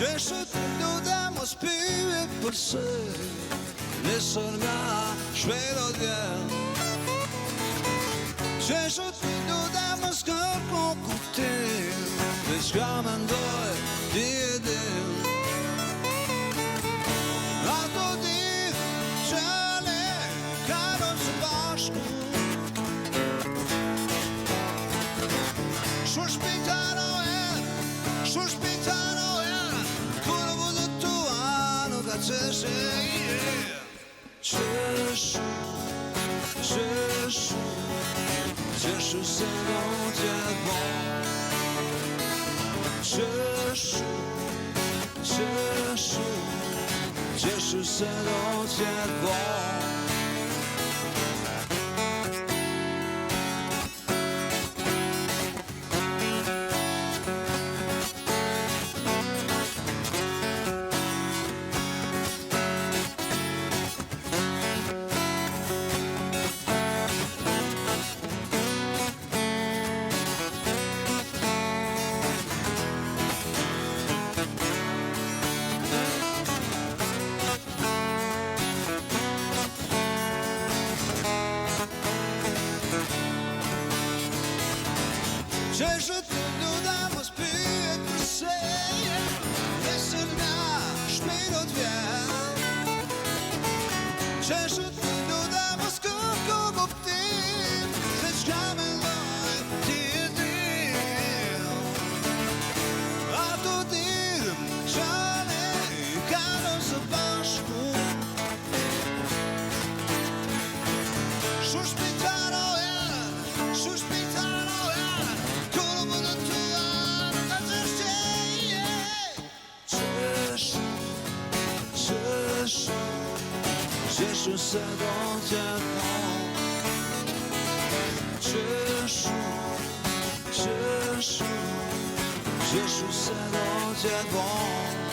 Qeshë të luta mos pyet përse nesër nga shpejt do t'vjen. Qeshë të luta mos kërko kuptim, diçka mendoj ti e din. Ato ditë që ne kalojmë së bashku, shumë shpejtano kur vëllët tua nuk ka qeshe. Qeshu se do t'jetë bon. Qeshu se do t'jetë bon. Qeshë të luta mos pyet përse nesër nga shpejt do t'vjen. Qeshë të luta mos kërko kuptim, se çka mendoj ti e din. Ato ditë që ne kalojmë së bashku, shumë shpejtano Qeshu se do t'jetë bon. Qeshu se do t'jetë bon.